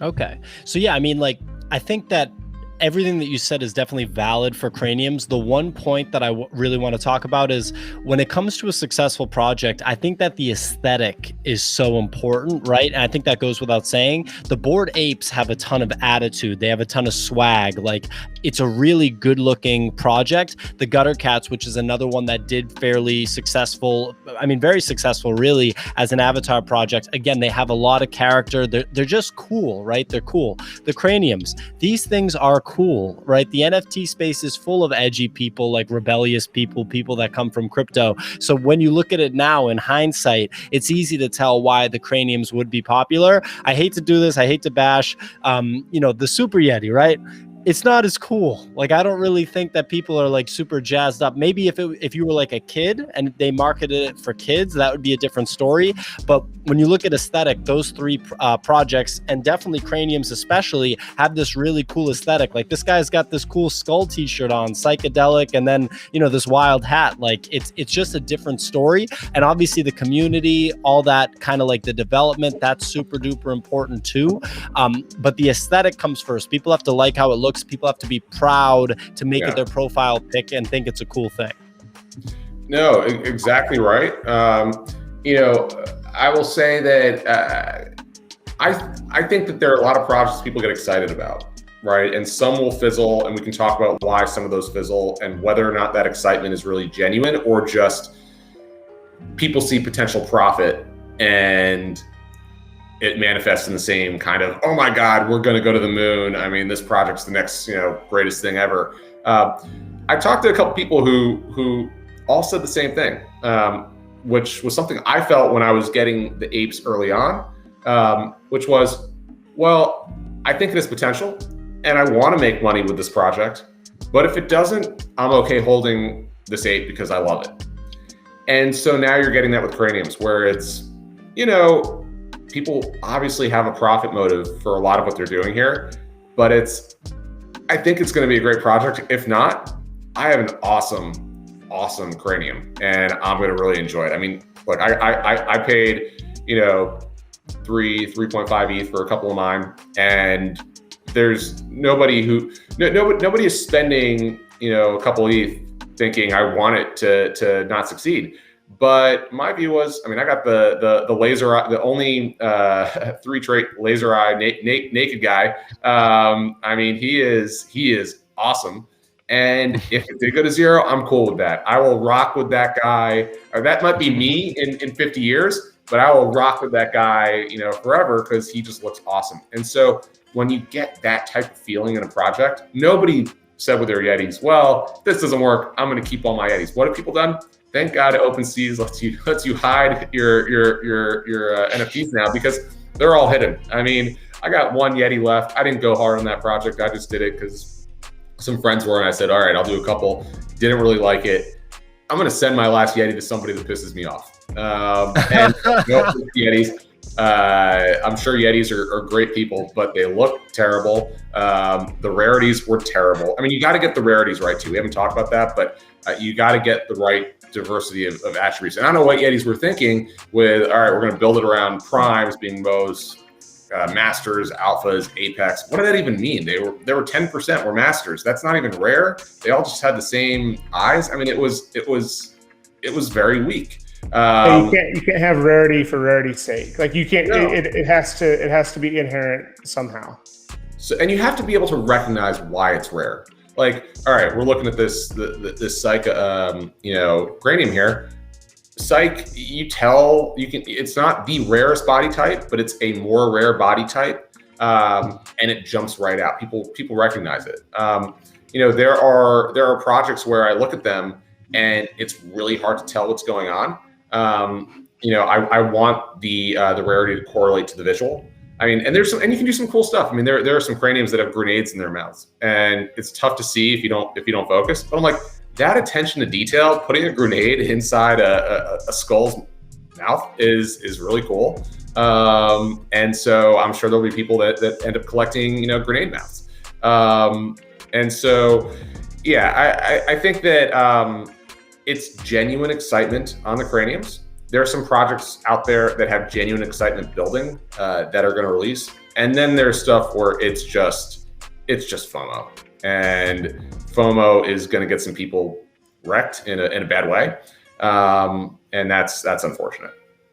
Okay. So yeah, I mean, like, I think that everything that you said is definitely valid for craniums. The one point that I really want to talk about is when it comes to a successful project, I think that the aesthetic is so important, right? And I think that goes without saying. The Bored Apes have a ton of attitude. They have a ton of swag. Like, it's a really good looking project. The Gutter Cats, which is another one that did fairly successful, I mean, very successful really as an avatar project. Again, they have a lot of character. They're just cool, right? They're cool. The craniums, these things are cool, right? The NFT space is full of edgy people, like rebellious people, people that come from crypto. So when you look at it now in hindsight, it's easy to tell why the craniums would be popular. I hate to do this. I hate to bash, the Super Yeti, right? It's not as cool. Like, I don't really think that people are like super jazzed up. Maybe if you were like a kid and they marketed it for kids, that would be a different story. But when you look at aesthetic, those three projects, and definitely craniums especially, have this really cool aesthetic. Like, this guy's got this cool skull t-shirt on, psychedelic, and then this wild hat. Like, it's just a different story. And obviously the community, all that kind of like the development, that's super duper important too. But the aesthetic comes first. People have to like how it looks. People have to be proud to make it their profile pic and think it's a cool thing. No, exactly right. I will say that I think that there are a lot of projects people get excited about, right? And some will fizzle, and we can talk about why some of those fizzle and whether or not that excitement is really genuine or just people see potential profit and it manifests in the same kind of, oh my God, we're going to go to the moon. I mean, this project's the next, greatest thing ever. I talked to a couple people who all said the same thing, which was something I felt when I was getting the apes early on, which was, well, I think it has potential and I want to make money with this project, but if it doesn't, I'm okay holding this ape because I love it. And so now you're getting that with craniums, where it's, people obviously have a profit motive for a lot of what they're doing here, but I think it's going to be a great project. If not, I have an awesome cranium and I'm going to really enjoy it. I mean, look, I paid, 3.5 ETH for a couple of mine, and there's nobody is spending, a couple ETH thinking I want it to not succeed. But my view was, I mean, I got the laser eye, the only 3-trait laser eye naked guy. I mean, he is awesome. And if it did go to 0, I'm cool with that. I will rock with that guy. Or that might be me in 50 years, but I will rock with that guy, forever, because he just looks awesome. And so when you get that type of feeling in a project, nobody said with their Yetis, well, if this doesn't work, I'm going to keep all my Yetis. What have people done? Thank God OpenSea lets you hide your NFTs now, because they're all hidden. I mean, I got one Yeti left. I didn't go hard on that project. I just did it because some friends were, and I said, all right, I'll do a couple. Didn't really like it. I'm going to send my last Yeti to somebody that pisses me off. And Yetis. I'm sure Yetis are great people, but they look terrible. The rarities were terrible. I mean, you got to get the rarities right too. We haven't talked about that, but you got to get the right diversity of attributes. And I don't know what Yetis were thinking with, all right, we're going to build it around primes being Mo's, masters, alphas, apex. What did that even mean? They were 10% were masters. That's not even rare. They all just had the same eyes. I mean, it was very weak. You can't have rarity for rarity's sake. Like, you can't. No. It has to be inherent somehow. So, and you have to be able to recognize why it's rare. Like, all right, we're looking at this psych, cranium here. Psych, you can. It's not the rarest body type, but it's a more rare body type, and it jumps right out. People recognize it. There are projects where I look at them and it's really hard to tell what's going on. I want the rarity to correlate to the visual. I mean, and you can do some cool stuff. I mean, there are some craniums that have grenades in their mouths, and it's tough to see if you don't focus. But I'm like, that attention to detail, putting a grenade inside a skull's mouth is really cool. And so I'm sure there'll be people that end up collecting, grenade mouths. And so, yeah, I think that it's genuine excitement on the craniums. There are some projects out there that have genuine excitement building that are going to release. And then there's stuff where it's just FOMO, and FOMO is going to get some people wrecked in a bad way, and that's unfortunate.